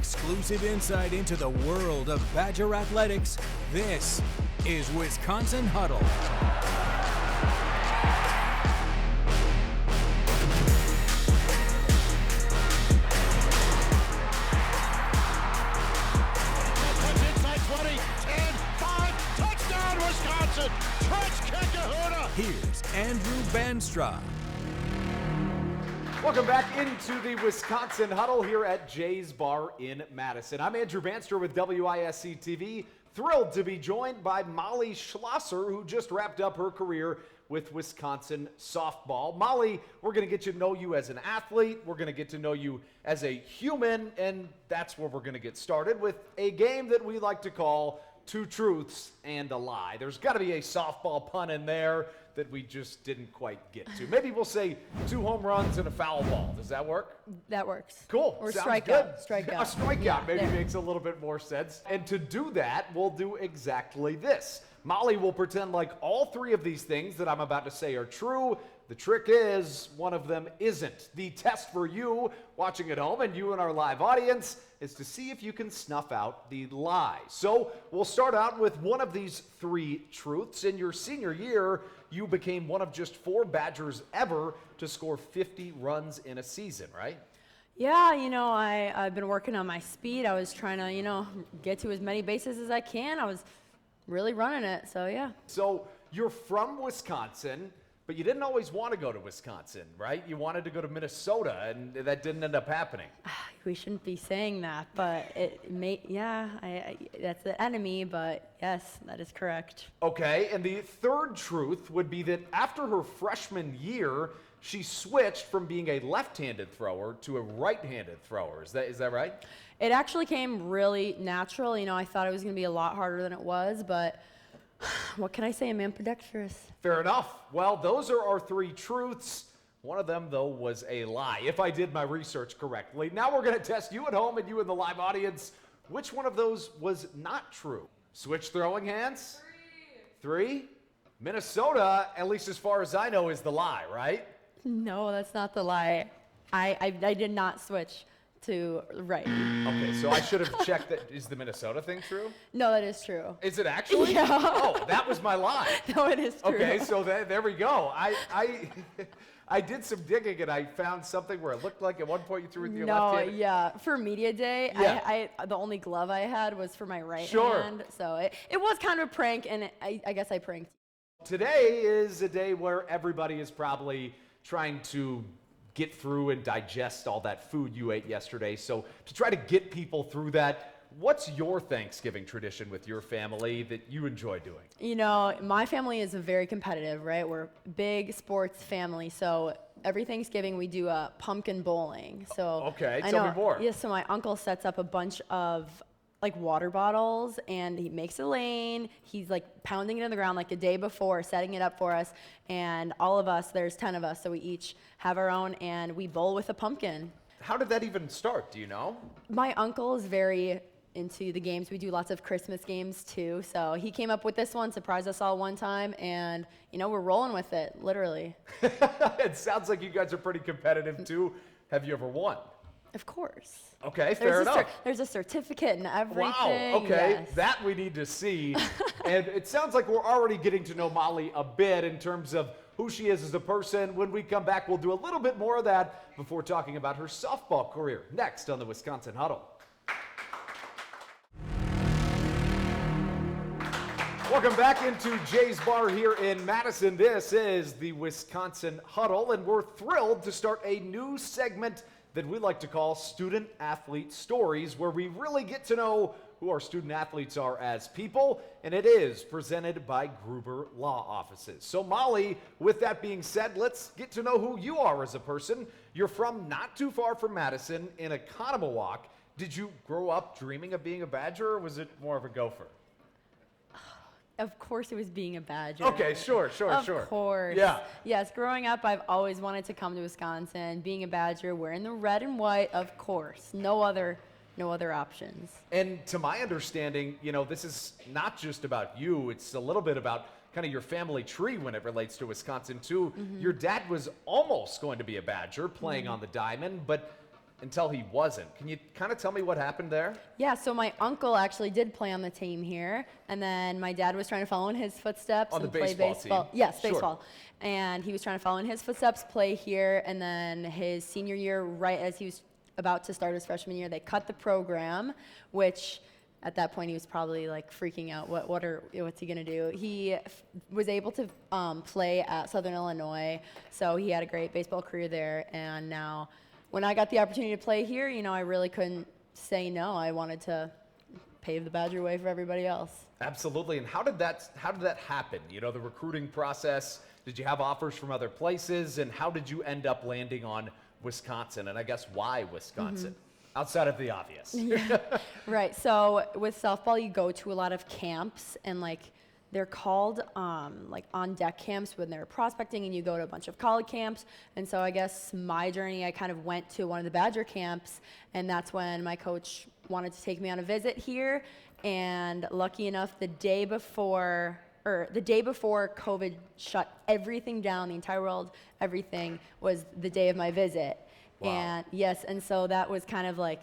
Exclusive insight into the world of Badger athletics. This is Wisconsin Huddle. Here's Andrew Banstra. Welcome back into the Wisconsin Huddle here at Jay's Bar in Madison. I'm Andrew Banstra with WISC TV. Thrilled to be joined by Molly Schlosser, who just wrapped up her career with Wisconsin softball. Molly, we're going to get to know you as an athlete. We're going to get to know you as a human, and that's where we're going to get started with a game that we like to call Two Truths and a Lie. There's got to be a softball pun in there that we just didn't quite get to. Maybe we'll say 2 home runs and a foul ball. Does that work? That works. Cool. Or sounds strikeout. good. Strikeout. A strikeout Yeah, maybe there. makes a little bit more sense. And to do that, we'll do exactly this. Molly will pretend like all 3 of these things that I'm about to say are true. The trick is one of them isn't. The test for you watching at home and you and our live audience is to see if you can snuff out the lie. So we'll start out with one of these 3 truths. In your senior year, you became one of just 4 Badgers ever to score 50 runs in a season, right? Yeah, I've been working on my speed. I was trying to, get to as many bases as I can. I was really running it, so yeah. So you're from Wisconsin, but you didn't always want to go to Wisconsin, right? You wanted to go to Minnesota, and that didn't end up happening. We shouldn't be saying that, but it may, that's the enemy, but yes, that is correct. Okay, and the third truth would be that after her freshman year, she switched from being a left-handed thrower to a right-handed thrower. Is that right? It actually came really natural. I thought it was going to be a lot harder than it was, but what can I say? I'm ambidextrous. Fair enough. Well, those are our 3 truths. One of them, though, was a lie, if I did my research correctly. Now we're going to test you at home and you in the live audience. Which one of those was not true? Switch throwing hands? 3? Minnesota, at least as far as I know, is the lie, right? No, that's not the lie. I did not switch to right. Okay, so I should have checked that. Is the Minnesota thing true? No, that is true. Is it actually? Yeah. Oh, that was my lie. No, it is true. Okay, so there we go. I did some digging and I found something where it looked like at one point you threw with your left hand. No, yeah. For media day, Yeah. I the only glove I had was for my right Sure. hand. So it was kind of a prank, and I guess I pranked. Today is a day where everybody is probably trying to get through and digest all that food you ate yesterday. So to try to get people through that, what's your Thanksgiving tradition with your family that you enjoy doing? My family is very competitive, right? We're a big sports family. So every Thanksgiving we do a pumpkin bowling. So Okay, tell me more. Yeah, so my uncle sets up a bunch of water bottles, and he makes a lane. He's pounding it in the ground a day before, setting it up for us. And all of us, there's 10 of us, so we each have our own, and we bowl with a pumpkin. How did that even start? Do you know? My uncle is very into the games. We do lots of Christmas games too. So he came up with this one, surprised us all one time, and we're rolling with it, literally. It sounds like you guys are pretty competitive too. Have you ever won? Of course. Okay, fair enough. There's a certificate and everything. Wow, okay, Yes. that we need to see. And it sounds like we're already getting to know Molly a bit in terms of who she is as a person. When we come back, we'll do a little bit more of that before talking about her softball career. Next on the Wisconsin Huddle. Welcome back into Jay's Bar here in Madison. This is the Wisconsin Huddle, and we're thrilled to start a new segment that we like to call Student Athlete Stories, where we really get to know who our student athletes are as people, and it is presented by Gruber Law Offices. So Molly, with that being said, let's get to know who you are as a person. You're from not too far from Madison in Economowalk. Did you grow up dreaming of being a Badger, or was it more of a Gopher? Of course it was being a Badger. Okay, sure. Of course. Yeah. Yes, growing up, I've always wanted to come to Wisconsin. Being a Badger, wearing the red and white, of course. No other options. And to my understanding, this is not just about you. It's a little bit about kind of your family tree when it relates to Wisconsin, too. Mm-hmm. Your dad was almost going to be a Badger playing on the diamond, but until he wasn't. Can you kind of tell me what happened there? Yeah, so my uncle actually did play on the team here, and then my dad was trying to follow in his footsteps On the and play baseball baseball. team? Yes, Sure. baseball. And he was trying to follow in his footsteps, play here, and then his senior year, right as he was about to start his freshman year, they cut the program, which at that point he was probably like freaking out. What's he gonna do? He was able to play at Southern Illinois, so he had a great baseball career there. And now, when I got the opportunity to play here, I really couldn't say no. I wanted to pave the Badger way for everybody else. Absolutely. And how did that happen? The recruiting process. Did you have offers from other places? And how did you end up landing on Wisconsin? And I guess why Wisconsin? Outside of the obvious. Yeah, right. So with softball, you go to a lot of camps, and they're called on deck camps when they're prospecting, and you go to a bunch of college camps. And so I guess my journey, I kind of went to one of the Badger camps, and that's when my coach wanted to take me on a visit here. And lucky enough, the day before COVID shut everything down, the entire world, everything, was the day of my visit. Wow. And yes, and so that was kind of like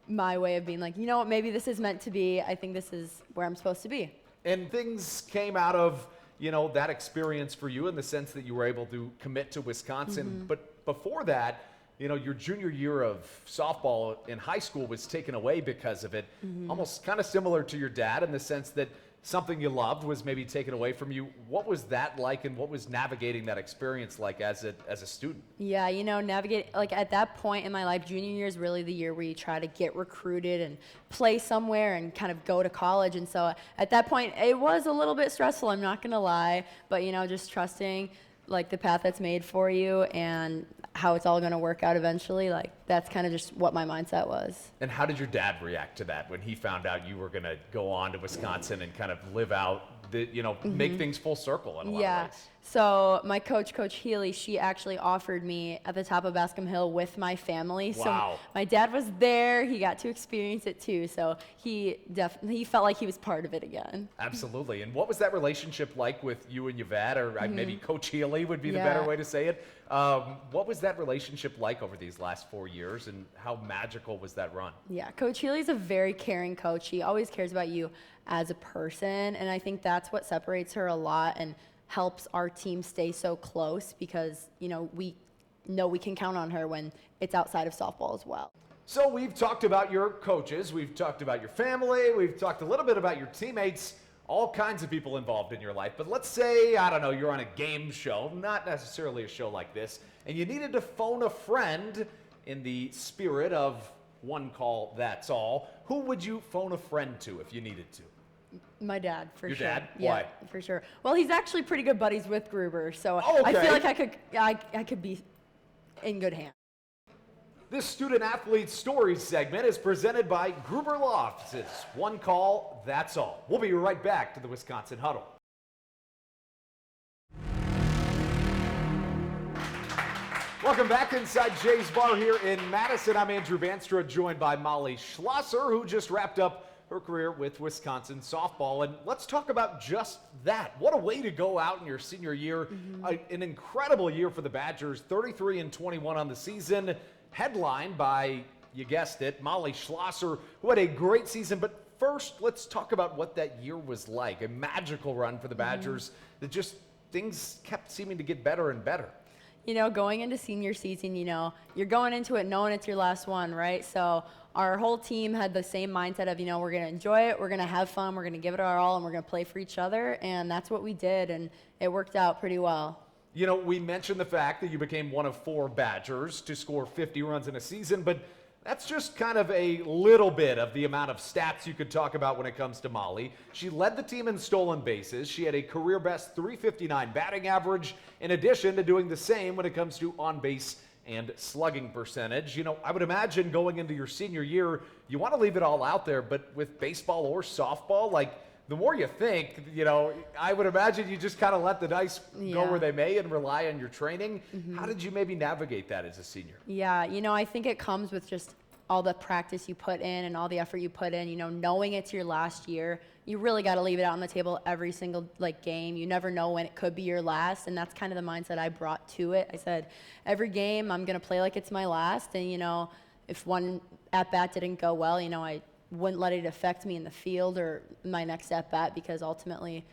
my way of being like, you know what, maybe this is meant to be. I think this is where I'm supposed to be. And things came out of, that experience for you in the sense that you were able to commit to Wisconsin. But before that, your junior year of softball in high school was taken away because of it. Almost kind of similar to your dad in the sense that something you loved was maybe taken away from you. What was that like, and what was navigating that experience like as a student? Yeah, navigate, at that point in my life, junior year is really the year where you try to get recruited and play somewhere and kind of go to college. And so at that point, it was a little bit stressful, I'm not going to lie, but, just trusting the path that's made for you and how it's all going to work out eventually. That's kind of just what my mindset was. And how did your dad react to that when he found out you were going to go on to Wisconsin and kind of live out make things full circle in a lot of ways? So my coach, Coach Healy, she actually offered me at the top of Bascom Hill with my family. Wow. So my dad was there. He got to experience it too. So he felt like he was part of it again. Absolutely. And what was that relationship like with you and your dad, or maybe Coach Healy would be the better way to say it? What was that relationship like over these last 4 years, and how magical was that run? Yeah, Coach Healy's a very caring coach. He always cares about you as a person, and I think that's what separates her a lot and helps our team stay so close, because we know we can count on her when it's outside of softball as well. So we've talked about your coaches, we've talked about your family, we've talked a little bit about your teammates, all kinds of people involved in your life. But let's say, I don't know, you're on a game show, not necessarily a show like this, and you needed to phone a friend in the spirit of one call, that's all. Who would you phone a friend to if you needed to? My dad, for Your sure. dad? Yeah, Why? for sure. Well, he's actually pretty good buddies with Gruber, so Oh, okay. I feel like I could be in good hands. This Student Athlete Stories segment is presented by Gruber Lofts. It's one call, that's all. We'll be right back to the Wisconsin Huddle. Welcome back inside Jay's Bar here in Madison. I'm Andrew Banstra, joined by Molly Schlosser, who just wrapped up her career with Wisconsin softball. And let's talk about just that. What a way to go out in your senior year. An incredible year for the Badgers, 33-21 on the season, headlined by, you guessed it, Molly Schlosser, who had a great season. But first, let's talk about what that year was like. A magical run for the Badgers that just things kept seeming to get better and better. Going into senior season, you're going into it knowing it's your last one, right? So our whole team had the same mindset of, we're going to enjoy it, we're going to have fun, we're going to give it our all, and we're going to play for each other. And that's what we did, and it worked out pretty well. We mentioned the fact that you became one of 4 Badgers to score 50 runs in a season, but that's just kind of a little bit of the amount of stats you could talk about when it comes to Molly. She led the team in stolen bases. She had a career-best .359 batting average, in addition to doing the same when it comes to on-base and slugging percentage. I would imagine going into your senior year, you want to leave it all out there, but with baseball or softball, the more you think, I would imagine you just kind of let the dice go where they may and rely on your training. How did you maybe navigate that as a senior? Yeah, I think it comes with just all the practice you put in and all the effort you put in, knowing it's your last year. You really got to leave it out on the table every single game. You never know when it could be your last, and that's kind of the mindset I brought to it. I said, every game I'm going to play like it's my last, and if one at-bat didn't go well, I wouldn't let it affect me in the field or my next at-bat, because ultimately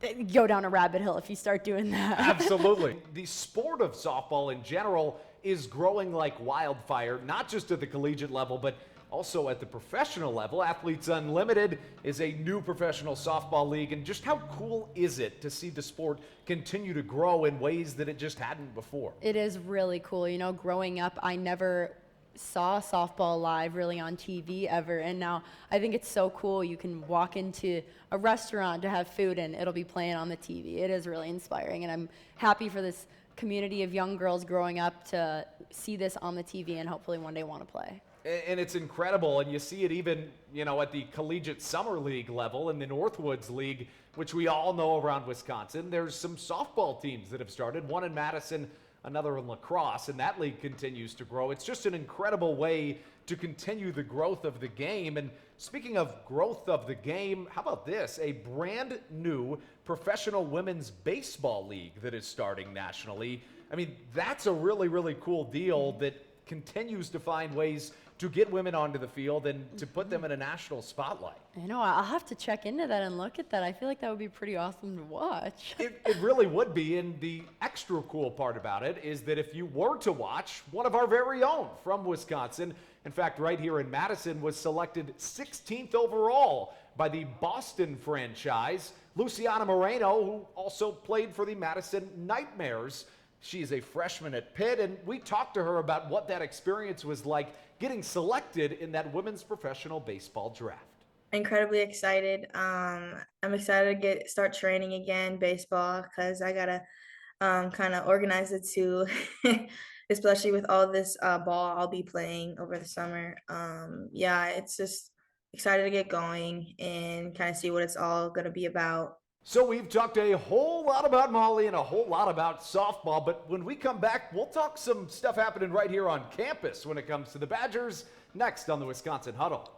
you go down a rabbit hole if you start doing that. Absolutely. The sport of softball in general is growing like wildfire, not just at the collegiate level, but also at the professional level. Athletes Unlimited is a new professional softball league, and just how cool is it to see the sport continue to grow in ways that it just hadn't before? It is really cool. Growing up, I never saw softball live really on TV ever, and now I think it's so cool. You can walk into a restaurant to have food and it'll be playing on the TV. It is really inspiring, and I'm happy for this community of young girls growing up to see this on the TV and hopefully one day want to play. And it's incredible, and you see it even, at the collegiate summer league level in the Northwoods League, which we all know around Wisconsin. There's some softball teams that have started, one in Madison, another in lacrosse, and that league continues to grow. It's just an incredible way to continue the growth of the game. And speaking of growth of the game, how about this? A brand new professional women's baseball league that is starting nationally. I mean, that's a really, really cool deal that continues to find ways to get women onto the field and to put them in a national spotlight. I know, I'll have to check into that and look at that. I feel like that would be pretty awesome to watch. It really would be, and the extra cool part about it is that if you were to watch, one of our very own from Wisconsin, in fact, right here in Madison, was selected 16th overall by the Boston franchise, Luciana Moreno, who also played for the Madison Nightmares. She's a freshman at Pitt, and we talked to her about what that experience was like getting selected in that women's professional baseball draft. Incredibly excited. I'm excited to start training again baseball, because I gotta kind of organize it too, especially with all this ball I'll be playing over the summer. Yeah, it's just excited to get going and kind of see what it's all gonna be about. So we've talked a whole lot about Molly and a whole lot about softball, but when we come back, we'll talk some stuff happening right here on campus when it comes to the Badgers, next on the Wisconsin Huddle.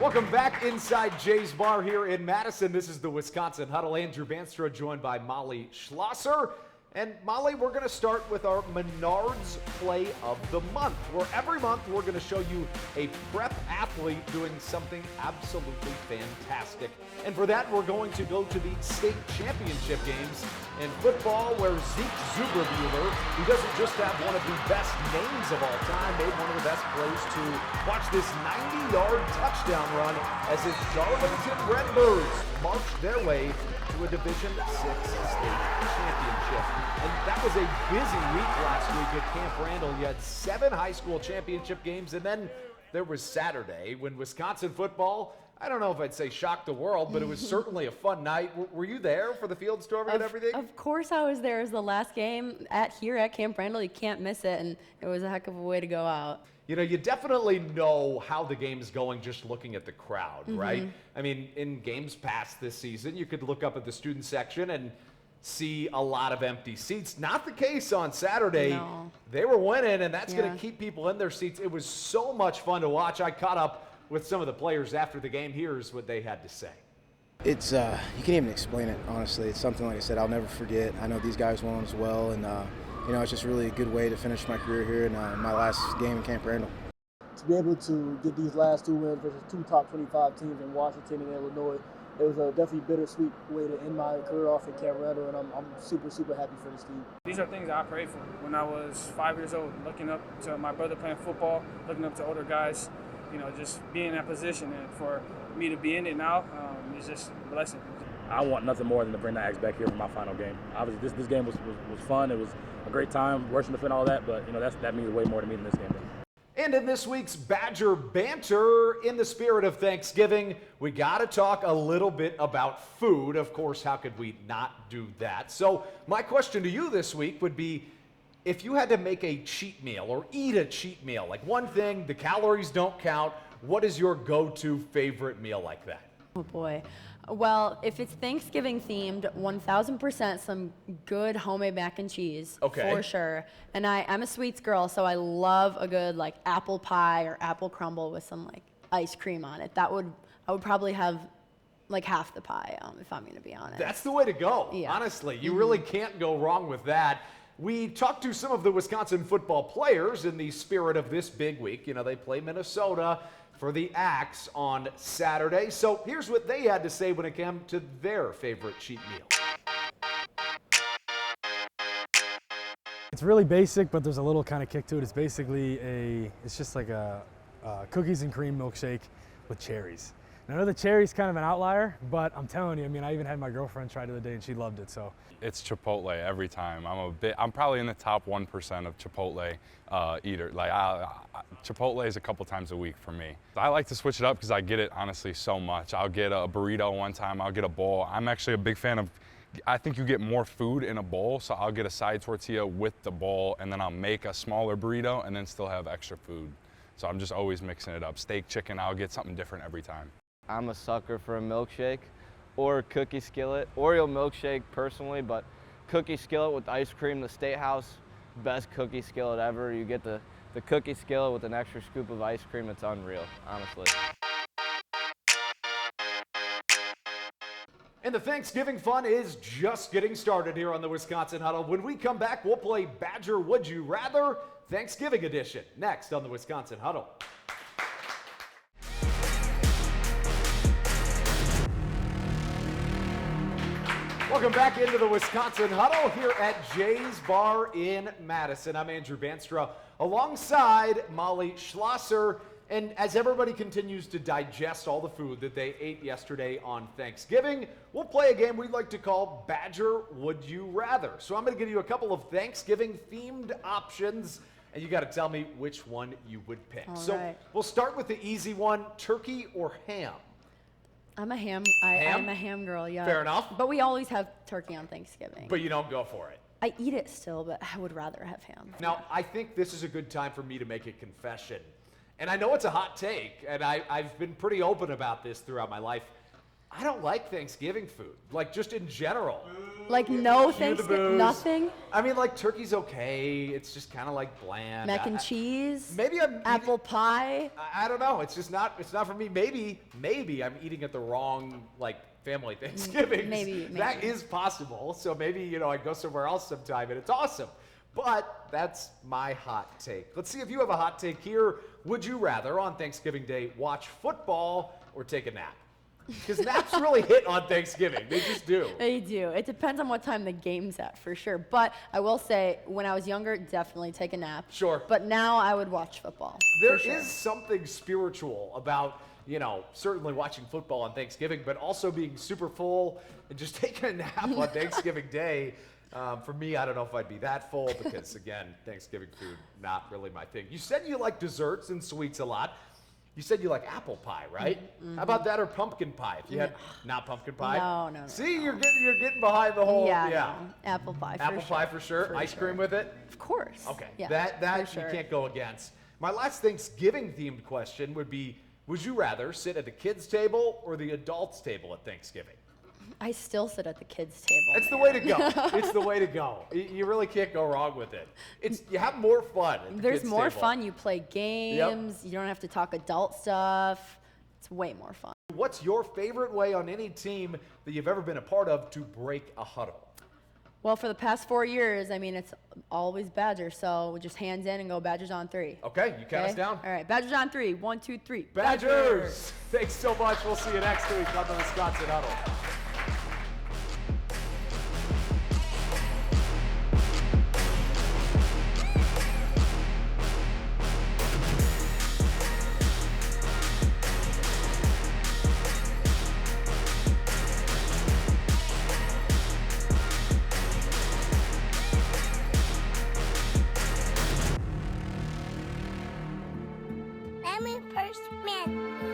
Welcome back inside Jay's Bar here in Madison. This is the Wisconsin Huddle. Andrew Banstra joined by Molly Schlosser. And Molly, we're going to start with our Menards Play of the Month, where every month we're going to show you a prep athlete doing something absolutely fantastic. And for that, we're going to go to the state championship games in football, where Zeke Zuberbuehler, who doesn't just have one of the best names of all time, made one of the best plays to watch this 90-yard touchdown run as his Darlington Redbirds marched their way to a Division VI state championship. And that was a busy week last week at Camp Randall. You had 7 high school championship games, and then there was Saturday when Wisconsin football, I don't know if I'd say shocked the world, but it was certainly a fun night. Were you there for the field storming and everything? Of course I was there. It was the last game here at Camp Randall. You can't miss it, and it was a heck of a way to go out. You definitely know how the game is going just looking at the crowd, right? I mean, in games past this season, you could look up at the student section and see a lot of empty seats. Not the case on Saturday. No. They were winning, and that's going to keep people in their seats. It was so much fun to watch. I caught up with some of the players after the game. Here's what they had to say. It's you can't even explain it, honestly. It's something, like I said, I'll never forget. I know these guys won as well, and it's just really a good way to finish my career here in my last game in Camp Randall. To be able to get these last 2 wins versus 2 top 25 teams in Washington and Illinois, it was a definitely bittersweet way to end my career off at Camp Randall, and I'm super, super happy for this team. These are things that I prayed for when I was 5 years old, looking up to my brother playing football, looking up to older guys, just being in that position. And for me to be in it now, it's just a blessing. I want nothing more than to bring the Axe back here for my final game. Obviously, this game was fun. It was a great time, rushing the fin, all that, but that means way more to me than this game does. And in this week's Badger Banter, in the spirit of Thanksgiving, we got to talk a little bit about food. Of course, how could we not do that? So my question to you this week would be, if you had to make a cheat meal or eat a cheat meal, like one thing, the calories don't count, what is your go-to favorite meal like that? Oh boy. Well, if it's Thanksgiving themed, 1000% some good homemade mac and cheese. Okay. For sure. And I'm a sweets girl, so I love a good apple pie or apple crumble with some ice cream on it. I would probably have half the pie, if I'm going to be honest. That's the way to go. Yeah. Honestly, you really can't go wrong with that. We talked to some of the Wisconsin football players in the spirit of this big week. You know, they play Minnesota for the Axe on Saturday. So here's what they had to say when it came to their favorite cheat meal. It's really basic, but there's a little kind of kick to it. It's basically it's just like a cookies and cream milkshake with cherries. And I know the cherry's kind of an outlier, but I'm telling you, I mean, I even had my girlfriend try it the other day and she loved it, so. It's Chipotle every time. I'm probably in the top 1% of Chipotle eater. Like Chipotle is a couple times a week for me. I like to switch it up because I get it honestly so much. I'll get a burrito one time, I'll get a bowl. I'm actually a big fan of, I think you get more food in a bowl, so I'll get a side tortilla with the bowl and then I'll make a smaller burrito and then still have extra food. So I'm just always mixing it up. Steak, chicken, I'll get something different every time. I'm a sucker for a milkshake or cookie skillet. Oreo milkshake personally, but cookie skillet with ice cream, the State House, best cookie skillet ever. You get the cookie skillet with an extra scoop of ice cream, it's unreal, honestly. And the Thanksgiving fun is just getting started here on the Wisconsin Huddle. When we come back, we'll play Badger Would You Rather Thanksgiving edition next on the Wisconsin Huddle. Welcome back into the Wisconsin Huddle here at Jay's Bar in Madison. I'm Andrew Banstra alongside Molly Schlosser. And as everybody continues to digest all the food that they ate yesterday on Thanksgiving, we'll play a game we'd like to call Badger Would You Rather. So I'm going to give you a couple of Thanksgiving-themed options, and you got to tell me which one you would pick. All right. We'll start with the easy one, turkey or ham. I'm a ham. Ham? I'm a ham girl, yeah. Fair enough. But we always have turkey on Thanksgiving. But you don't go for it. I eat it still, but I would rather have ham. Now, I think this is a good time for me to make a confession. And I know it's a hot take, and I've been pretty open about this throughout my life. I don't like Thanksgiving food, like just in general. Like no Cue the Thanksgiving, booze. Nothing? I mean, like turkey's okay. It's just kind of like bland. Mac and cheese? Maybe I'm apple pie? I don't know. It's just not. It's not for me. Maybe I'm eating at the wrong family Thanksgiving. Maybe. That is possible. So maybe I go somewhere else sometime, and it's awesome. But that's my hot take. Let's see if you have a hot take here. Would you rather on Thanksgiving Day watch football or take a nap? Because naps really hit on Thanksgiving. They just do. They do. It depends on what time the game's at, for sure. But I will say, when I was younger, definitely take a nap. Sure. But now I would watch football. There is something spiritual about, certainly watching football on Thanksgiving, but also being super full and just taking a nap on Thanksgiving Day. For me, I don't know if I'd be that full because, again, Thanksgiving food, not really my thing. You said you like desserts and sweets a lot. You said you like apple pie, right? Mm-hmm. How about that or pumpkin pie? If you had not pumpkin pie. No. See, you're getting behind the whole. Yeah. No. Apple pie. Apple pie for sure. Ice cream with it. Of course. Okay. Yeah, that for you sure. can't go against. My last Thanksgiving themed question would be: would you rather sit at the kids' table or the adults' table at Thanksgiving? I still sit at the kids' table. It's the way to go. It's the way to go. You really can't go wrong with it. You have more fun. At the There's kids' more table. fun. You play games. You don't have to talk adult stuff. It's way more fun. What's your favorite way on any team that you've ever been a part of to break a huddle? Well, for the past 4 years, it's always Badgers. So we just hands in and go Badgers on 3. Okay, you count us down. All right, Badgers on 3. 1, 2, 3. Badgers! Thanks so much. We'll see you next week on the Wisconsin Huddle. Let me first met